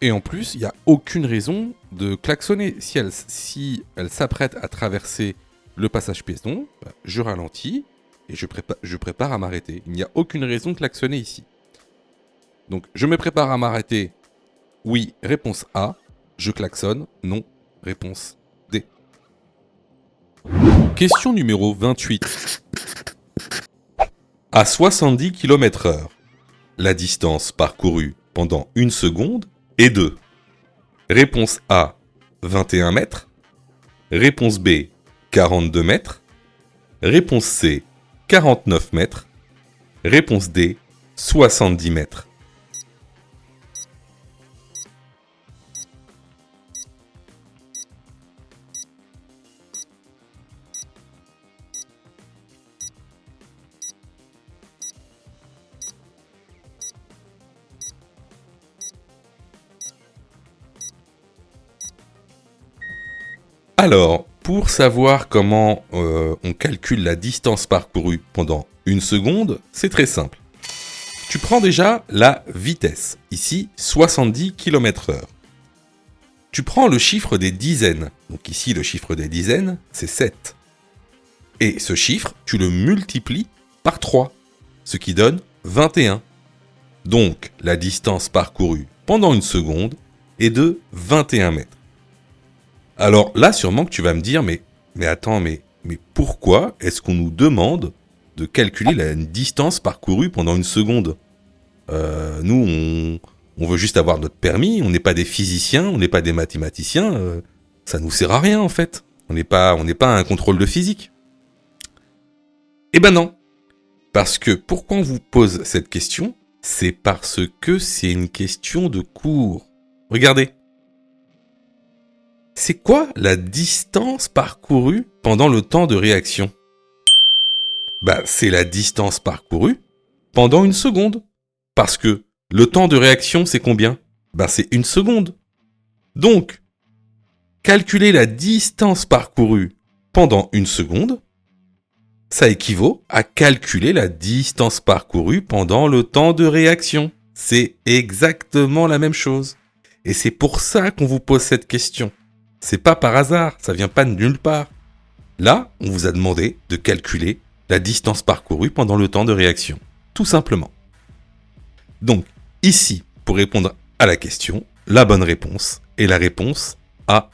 [SPEAKER 1] Et en plus, il n'y a aucune raison de klaxonner. Si elle s'apprête à traverser le passage piéton, je ralentis et je prépare à m'arrêter. Il n'y a aucune raison de klaxonner ici. Donc, je me prépare à m'arrêter. Oui, réponse A. Je klaxonne. Non, réponse D. Question numéro 28. À 70 km/h, la distance parcourue pendant 1 seconde est de réponse A, 21 mètres, réponse B, 42 mètres, réponse C, 49 mètres, réponse D, 70 mètres. Alors, pour savoir comment on calcule la distance parcourue pendant une seconde, c'est très simple. Tu prends déjà la vitesse, ici 70 km/h. Tu prends le chiffre des dizaines, donc ici le chiffre des dizaines, c'est 7. Et ce chiffre, tu le multiplies par 3, ce qui donne 21. Donc, la distance parcourue pendant une seconde est de 21 mètres. Alors là, sûrement que tu vas me dire, mais attends, mais pourquoi est-ce qu'on nous demande de calculer la distance parcourue pendant une seconde ? Nous, on veut juste avoir notre permis, on n'est pas des physiciens, on n'est pas des mathématiciens, ça nous sert à rien en fait. On n'est pas à un contrôle de physique. Eh ben non. Parce que pourquoi on vous pose cette question ? C'est parce que c'est une question de cours. Regardez. C'est quoi la distance parcourue pendant le temps de réaction ? Bah, c'est la distance parcourue pendant une seconde. Parce que le temps de réaction, c'est combien ? Bah, c'est une seconde. Donc, calculer la distance parcourue pendant une seconde, ça équivaut à calculer la distance parcourue pendant le temps de réaction. C'est exactement la même chose. Et c'est pour ça qu'on vous pose cette question. C'est pas par hasard, ça vient pas de nulle part. Là, on vous a demandé de calculer la distance parcourue pendant le temps de réaction. Tout simplement. Donc, ici, pour répondre à la question, la bonne réponse est la réponse A.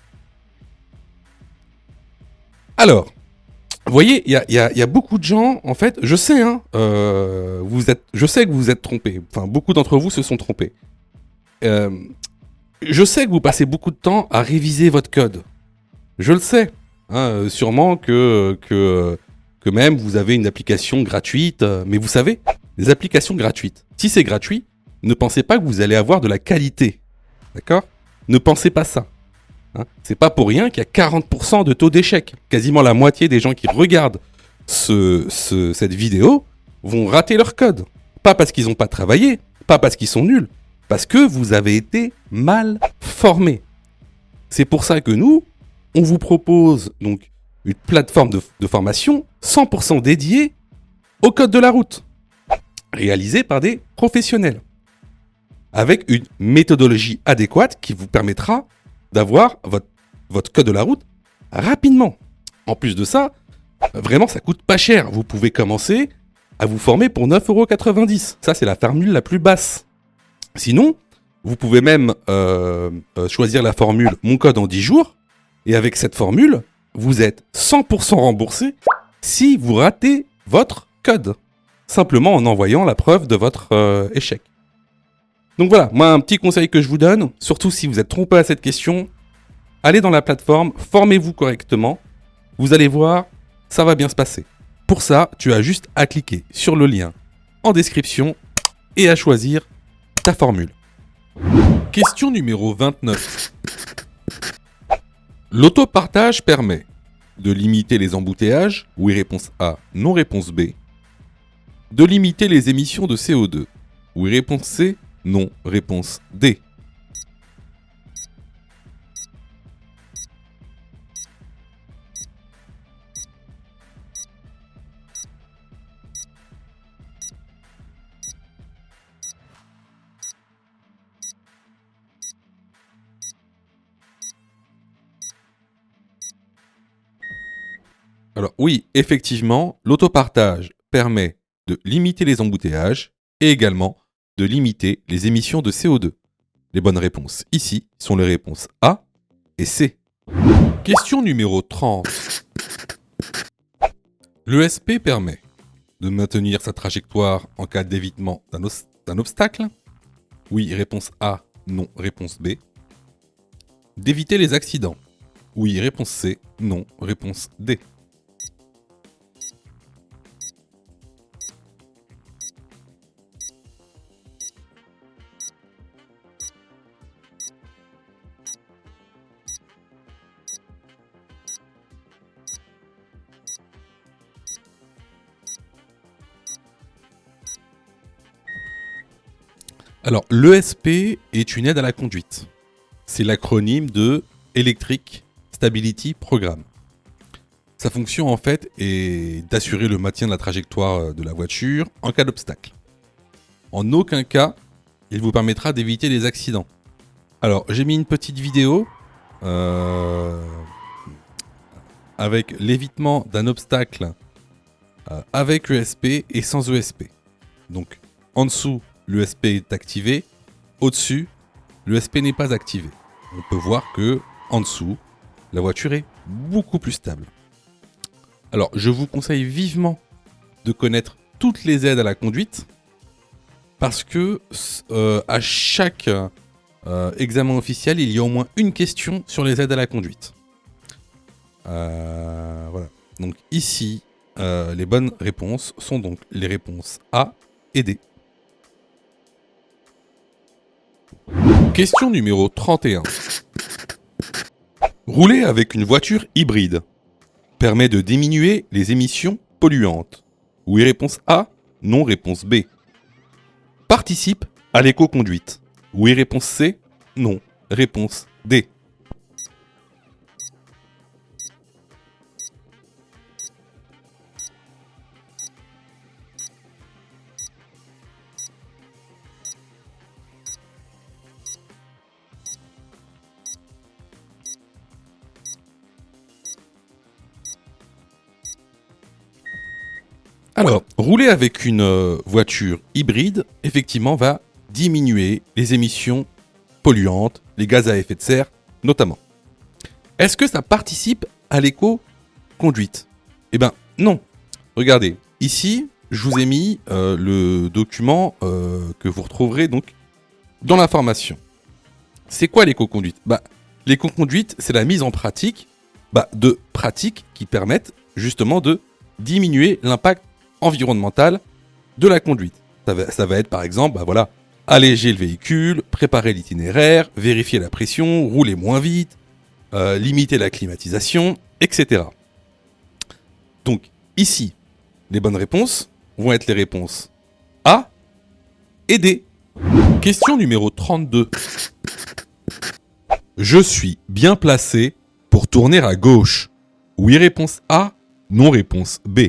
[SPEAKER 1] Alors, vous voyez, il y a beaucoup de gens, en fait, je sais, je sais que vous êtes trompés. Enfin, beaucoup d'entre vous se sont trompés. Je sais que vous passez beaucoup de temps à réviser votre code. Je le sais. Sûrement que même vous avez une application gratuite. Mais vous savez, les applications gratuites, si c'est gratuit, ne pensez pas que vous allez avoir de la qualité. D'accord ? Ne pensez pas ça. C'est pas pour rien qu'il y a 40% de taux d'échec. Quasiment la moitié des gens qui regardent cette vidéo vont rater leur code. Pas parce qu'ils n'ont pas travaillé, pas parce qu'ils sont nuls, parce que vous avez été mal formés. C'est pour ça que nous, on vous propose donc une plateforme de formation 100% dédiée au code de la route, réalisée par des professionnels, avec une méthodologie adéquate qui vous permettra d'avoir votre code de la route rapidement. En plus de ça, vraiment ça coûte pas cher. Vous pouvez commencer à vous former pour 9,90 €. Ça, c'est la formule la plus basse. Sinon, vous pouvez même choisir la formule Mon code en 10 jours. Et avec cette formule, vous êtes 100% remboursé si vous ratez votre code. Simplement en envoyant la preuve de votre échec. Donc voilà, moi un petit conseil que je vous donne, surtout si vous êtes trompé à cette question, allez dans la plateforme, formez-vous correctement, vous allez voir, ça va bien se passer. Pour ça, tu as juste à cliquer sur le lien en description et à choisir ta formule. Question numéro 29. L'autopartage permet de limiter les embouteillages, oui réponse A, non réponse B, de limiter les émissions de CO2, oui réponse C, non réponse D. Alors oui, effectivement, l'autopartage permet de limiter les embouteillages et également de limiter les émissions de CO2. Les bonnes réponses ici sont les réponses A et C. Question numéro 30. L'ESP permet de maintenir sa trajectoire en cas d'évitement d'un obstacle. Oui, réponse A, non, réponse B. D'éviter les accidents. Oui, réponse C, non, réponse D. Alors, l'ESP est une aide à la conduite. C'est l'acronyme de Electric Stability Program. Sa fonction en fait est d'assurer le maintien de la trajectoire de la voiture en cas d'obstacle. En aucun cas, il vous permettra d'éviter les accidents. Alors j'ai mis une petite vidéo avec l'évitement d'un obstacle avec ESP et sans ESP. Donc en dessous, l'ESP est activé, au-dessus, l'ESP n'est pas activé. On peut voir que en dessous, la voiture est beaucoup plus stable. Alors, je vous conseille vivement de connaître toutes les aides à la conduite parce que à chaque examen officiel, il y a au moins une question sur les aides à la conduite. Voilà. Donc ici, les bonnes réponses sont donc les réponses A et D. Question numéro 31. Rouler avec une voiture hybride permet de diminuer les émissions polluantes. Oui, réponse A. Non, réponse B. Participe à l'éco-conduite. Oui, réponse C. Non, réponse D. Alors, rouler avec une voiture hybride, effectivement, va diminuer les émissions polluantes, les gaz à effet de serre, notamment. Est-ce que ça participe à l'éco-conduite ? Eh bien, non. Regardez, ici, je vous ai mis le document que vous retrouverez donc dans l'information. C'est quoi l'éco-conduite ? L'éco-conduite, c'est la mise en pratique de pratiques qui permettent justement de diminuer l'impact environnemental de la conduite. Ça va être par exemple, alléger le véhicule, préparer l'itinéraire, vérifier la pression, rouler moins vite, limiter la climatisation, etc. Donc ici, les bonnes réponses vont être les réponses A et D. Question numéro 32. Je suis bien placé pour tourner à gauche. Oui, réponse A. Non, réponse B.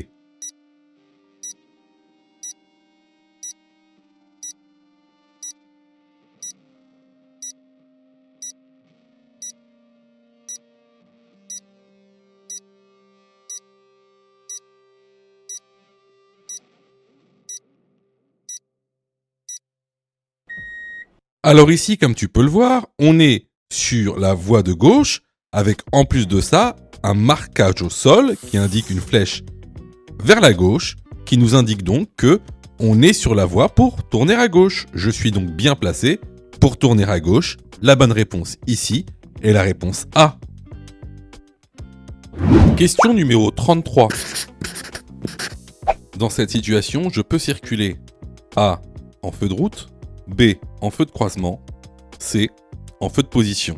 [SPEAKER 1] Alors ici, comme tu peux le voir, on est sur la voie de gauche, avec en plus de ça, un marquage au sol qui indique une flèche vers la gauche, qui nous indique donc que on est sur la voie pour tourner à gauche. Je suis donc bien placé pour tourner à gauche. La bonne réponse ici est la réponse A. Question numéro 33. Dans cette situation, je peux circuler A en feu de route, B en feu de croisement, C en feu de position.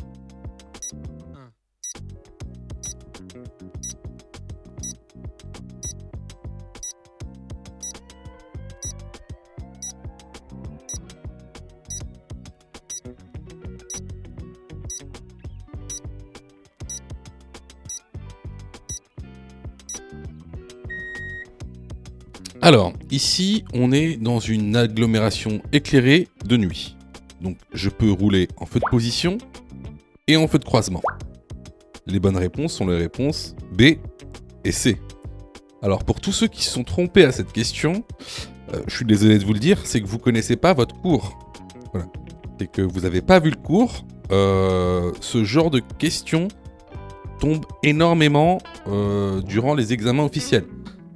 [SPEAKER 1] Alors, ici, on est dans une agglomération éclairée de nuit. Donc, je peux rouler en feu de position et en feu de croisement. Les bonnes réponses sont les réponses B et C. Alors, pour tous ceux qui se sont trompés à cette question, je suis désolé de vous le dire, c'est que vous ne connaissez pas votre cours. Voilà. C'est que vous n'avez pas vu le cours. Ce genre de questions tombe énormément durant les examens officiels.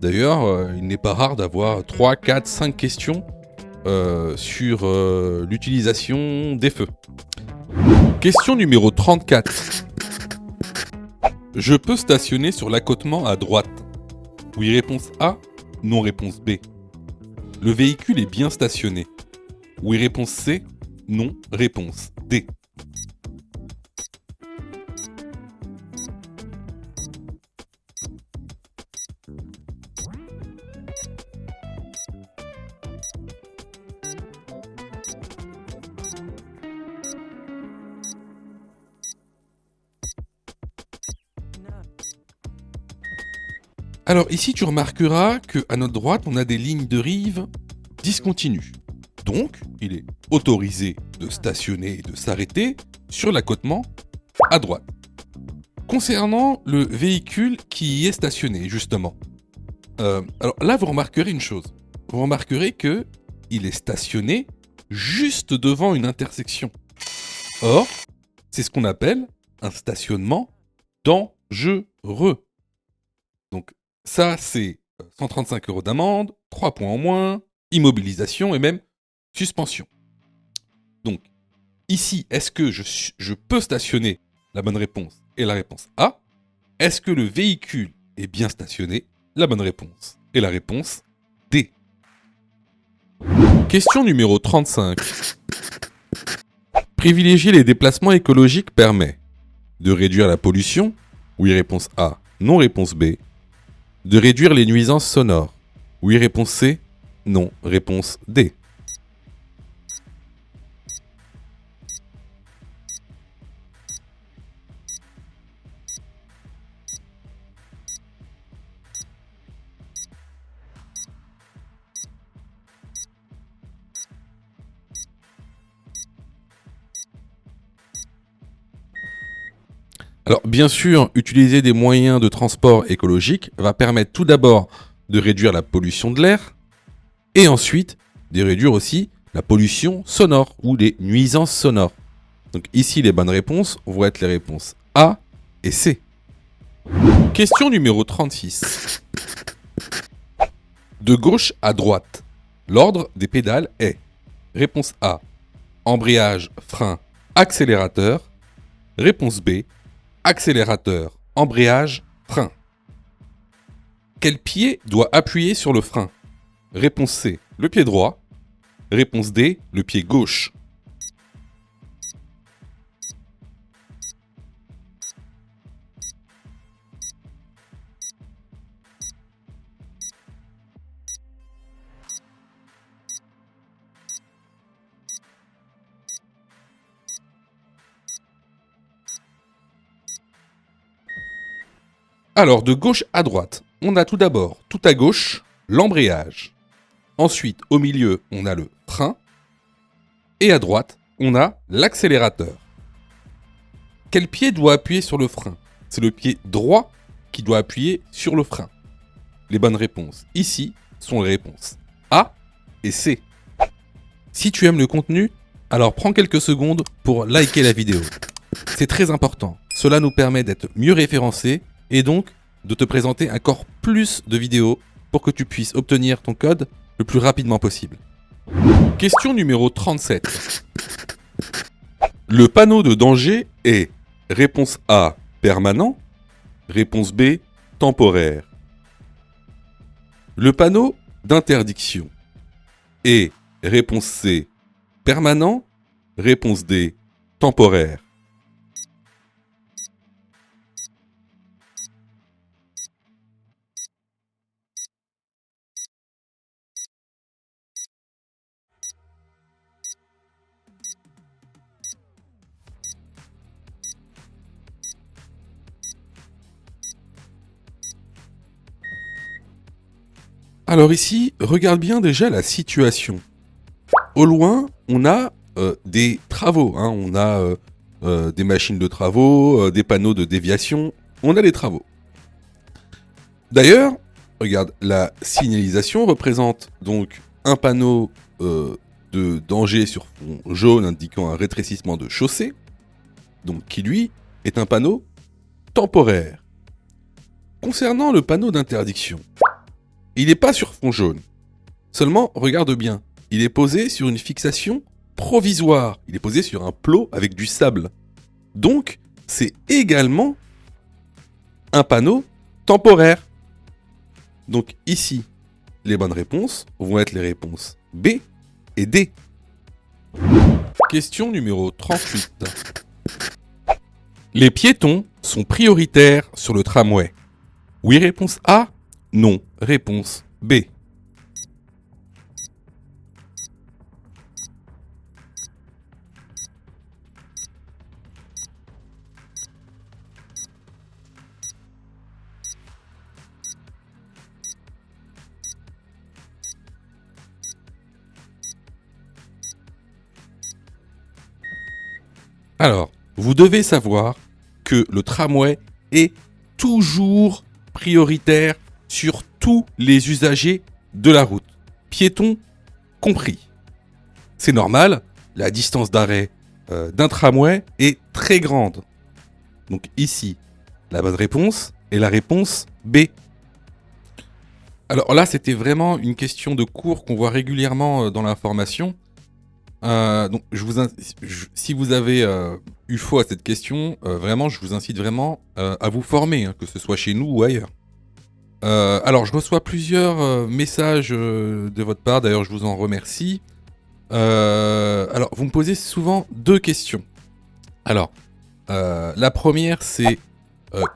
[SPEAKER 1] D'ailleurs, il n'est pas rare d'avoir 3, 4, 5 questions sur l'utilisation des feux. Question numéro 34. Je peux stationner sur l'accotement à droite. Oui, réponse A. Non, réponse B. Le véhicule est bien stationné. Oui, réponse C. Non, réponse D. Alors ici, tu remarqueras qu'à notre droite, on a des lignes de rive discontinues. Donc, il est autorisé de stationner et de s'arrêter sur l'accotement à droite. Concernant le véhicule qui y est stationné, justement. Alors là, vous remarquerez une chose. Vous remarquerez que il est stationné juste devant une intersection. Or, c'est ce qu'on appelle un stationnement dangereux. Donc ça, c'est 135 € d'amende, 3 points en moins, immobilisation et même suspension. Donc ici, est-ce que je peux stationner? La bonne réponse est la réponse A. Est-ce que le véhicule est bien stationné? La bonne réponse est la réponse D. Question numéro 35. Privilégier les déplacements écologiques permet de réduire la pollution? Oui, réponse A. Non, réponse B. De réduire les nuisances sonores? Oui, réponse C. Non, réponse D. Alors, bien sûr, utiliser des moyens de transport écologiques va permettre tout d'abord de réduire la pollution de l'air et ensuite de réduire aussi la pollution sonore ou les nuisances sonores. Donc ici, les bonnes réponses vont être les réponses A et C. Question numéro 36. De gauche à droite, l'ordre des pédales est: réponse A, embrayage, frein, accélérateur. Réponse B, accélérateur, embrayage, frein. Quel pied doit appuyer sur le frein? Réponse C, le pied droit. Réponse D, le pied gauche. Alors, de gauche à droite, on a tout d'abord, tout à gauche, l'embrayage. Ensuite, au milieu, on a le frein. Et à droite, on a l'accélérateur. Quel pied doit appuyer sur le frein? C'est le pied droit qui doit appuyer sur le frein. Les bonnes réponses ici sont les réponses A et C. Si tu aimes le contenu, alors prends quelques secondes pour liker la vidéo. C'est très important. Cela nous permet d'être mieux référencés et donc de te présenter encore plus de vidéos pour que tu puisses obtenir ton code le plus rapidement possible. Question numéro 37. Le panneau de danger est: réponse A, permanent. Réponse B, temporaire. Le panneau d'interdiction est: réponse C, permanent. Réponse D, temporaire. Alors ici, regarde bien déjà la situation. Au loin, on a des travaux. On a des machines de travaux, des panneaux de déviation. On a des travaux. D'ailleurs, regarde, la signalisation représente donc un panneau de danger sur fond jaune indiquant un rétrécissement de chaussée, donc qui lui est un panneau temporaire. Concernant le panneau d'interdiction, il n'est pas sur fond jaune. Seulement, regarde bien, il est posé sur une fixation provisoire. Il est posé sur un plot avec du sable. Donc, c'est également un panneau temporaire. Donc ici, les bonnes réponses vont être les réponses B et D. Question numéro 38. Les piétons sont prioritaires sur le tramway. Oui, réponse A. Non, réponse B. Alors, vous devez savoir que le tramway est toujours prioritaire sur tous les usagers de la route, piétons compris. C'est normal, la distance d'arrêt d'un tramway est très grande. Donc ici, la bonne réponse est la réponse B. Alors là, c'était vraiment une question de cours qu'on voit régulièrement dans l'information. Donc, si vous avez eu faux à cette question, vraiment, je vous incite vraiment à vous former, hein, que ce soit chez nous ou ailleurs. Alors, je reçois plusieurs messages de votre part, d'ailleurs, je vous en remercie. Alors, vous me posez souvent deux questions. Alors, la première, c'est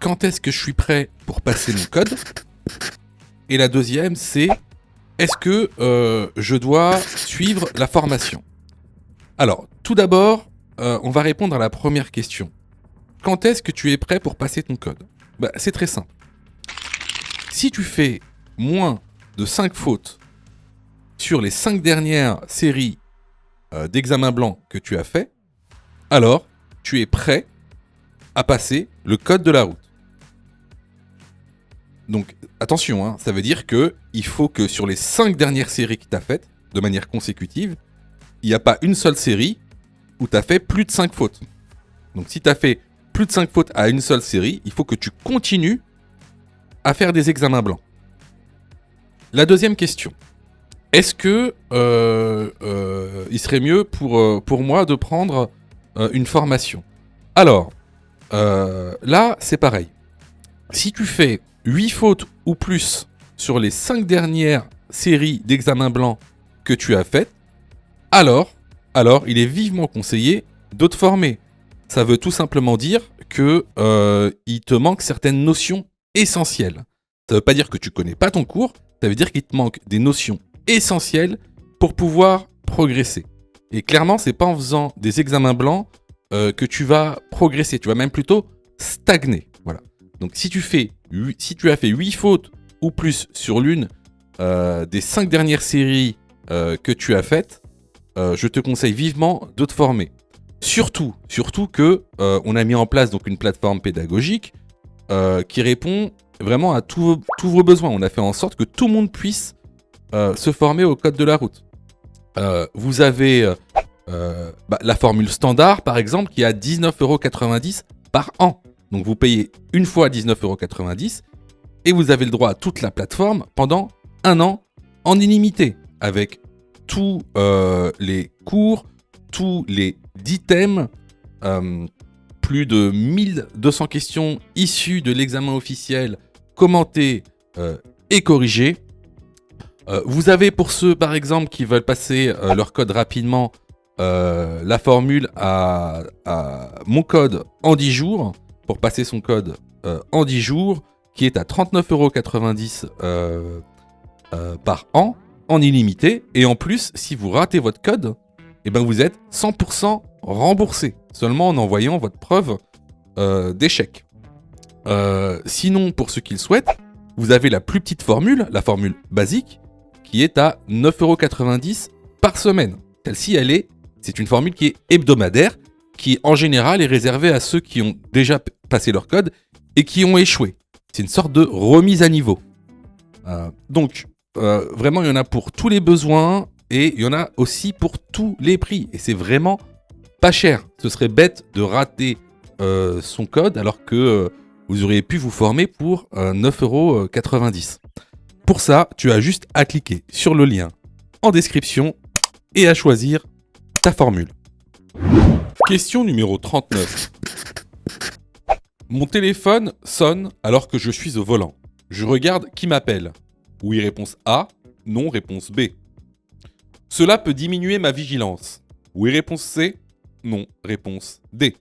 [SPEAKER 1] quand est-ce que je suis prêt pour passer mon code? Et la deuxième, c'est est-ce que je dois suivre la formation? Alors, tout d'abord, on va répondre à la première question. Quand est-ce que tu es prêt pour passer ton code? C'est très simple. Si tu fais moins de 5 fautes sur les 5 dernières séries d'examens blancs que tu as fait, alors tu es prêt à passer le code de la route. Donc attention, hein, ça veut dire qu'il faut que sur les 5 dernières séries que tu as faites, de manière consécutive, il n'y a pas une seule série où tu as fait plus de 5 fautes. Donc si tu as fait plus de 5 fautes à une seule série, il faut que tu continues à faire des examens blancs. La deuxième question. Est-ce que il serait mieux pour moi de prendre une formation? Alors, là, c'est pareil. Si tu fais 8 fautes ou plus sur les 5 dernières séries d'examens blancs que tu as faites, alors, il est vivement conseillé de te former. Ça veut tout simplement dire que il te manque certaines notions essentielles. Ça veut pas dire que tu connais pas ton cours, ça veut dire qu'il te manque des notions essentielles pour pouvoir progresser. Et clairement, c'est pas en faisant des examens blancs que tu vas progresser, tu vas même plutôt stagner. Voilà. Donc si tu as fait 8 fautes ou plus sur l'une des 5 dernières séries que tu as faites, je te conseille vivement de te former. Surtout que on a mis en place donc une plateforme pédagogique qui répond vraiment à tous vos besoins. On a fait en sorte que tout le monde puisse se former au code de la route. Vous avez la formule standard, par exemple, qui est à 19,90 € par an. Donc vous payez une fois 19,90 € et vous avez le droit à toute la plateforme pendant un an en illimité, avec tous les cours, tous les 10 thèmes, plus de 1200 questions issues de l'examen officiel, commentées et corrigées. Vous avez pour ceux par exemple qui veulent passer leur code rapidement, la formule à mon code en 10 jours, pour passer son code en 10 jours, qui est à 39,90 € par an, en illimité. Et en plus, si vous ratez votre code, eh ben vous êtes 100% remboursé, seulement en envoyant votre preuve d'échec. Sinon, pour ceux qui le souhaitent, vous avez la plus petite formule, la formule basique, qui est à 9,90 € par semaine. Celle-ci, c'est une formule qui est hebdomadaire, qui en général est réservée à ceux qui ont déjà passé leur code et qui ont échoué. C'est une sorte de remise à niveau. Donc, vraiment, il y en a pour tous les besoins et il y en a aussi pour tous les prix. Et c'est vraiment pas cher. Ce serait bête de rater son code alors que vous auriez pu vous former pour 9,90 €. Pour ça, tu as juste à cliquer sur le lien en description et à choisir ta formule. Question numéro 39. Mon téléphone sonne alors que je suis au volant. Je regarde qui m'appelle. Oui, réponse A. Non, réponse B. Cela peut diminuer ma vigilance. Oui, réponse C. Non, réponse D.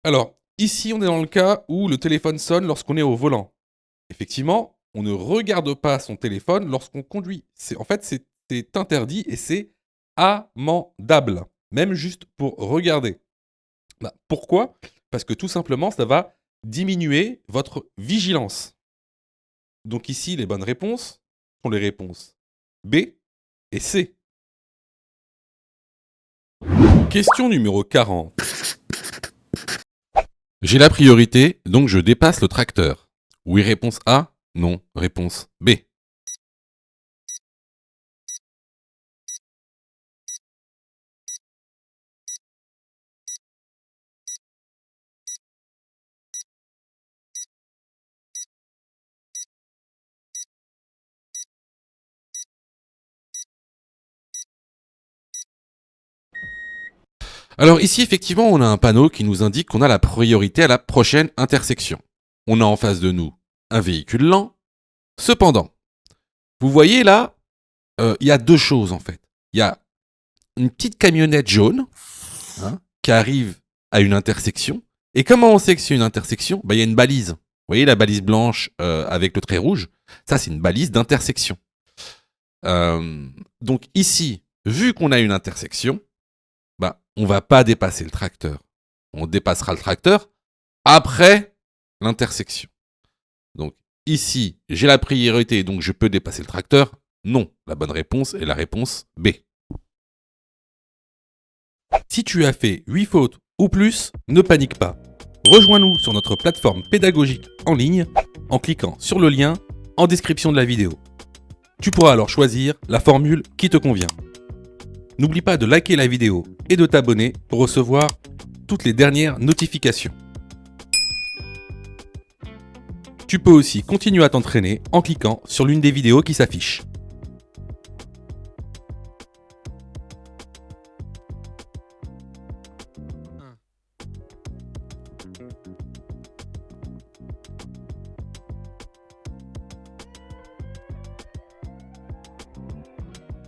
[SPEAKER 1] Alors, ici, on est dans le cas où le téléphone sonne lorsqu'on est au volant. Effectivement, on ne regarde pas son téléphone lorsqu'on conduit. En fait, c'est interdit et c'est amendable, même juste pour regarder. Bah, pourquoi? Parce que tout simplement, ça va diminuer votre vigilance. Donc ici, les bonnes réponses sont les réponses B et C. Question numéro 40. J'ai la priorité, donc je dépasse le tracteur. Oui, réponse A. Non, réponse B. Alors ici, effectivement, on a un panneau qui nous indique qu'on a la priorité à la prochaine intersection. On a en face de nous un véhicule lent. Cependant, vous voyez là, il y a deux choses en fait. Il y a une petite camionnette jaune qui arrive à une intersection. Et comment on sait que c'est une intersection? Il y a une balise. Vous voyez la balise blanche avec le trait rouge? Ça, c'est une balise d'intersection. Donc ici, vu qu'on a une intersection, on va pas dépasser le tracteur. On dépassera le tracteur après l'intersection. Donc ici, j'ai la priorité, donc je peux dépasser le tracteur. Non, la bonne réponse est la réponse B. Si tu as fait 8 fautes ou plus, ne panique pas. Rejoins-nous sur notre plateforme pédagogique en ligne en cliquant sur le lien en description de la vidéo. Tu pourras alors choisir la formule qui te convient. N'oublie pas de liker la vidéo et de t'abonner pour recevoir toutes les dernières notifications. Tu peux aussi continuer à t'entraîner en cliquant sur l'une des vidéos qui s'affichent.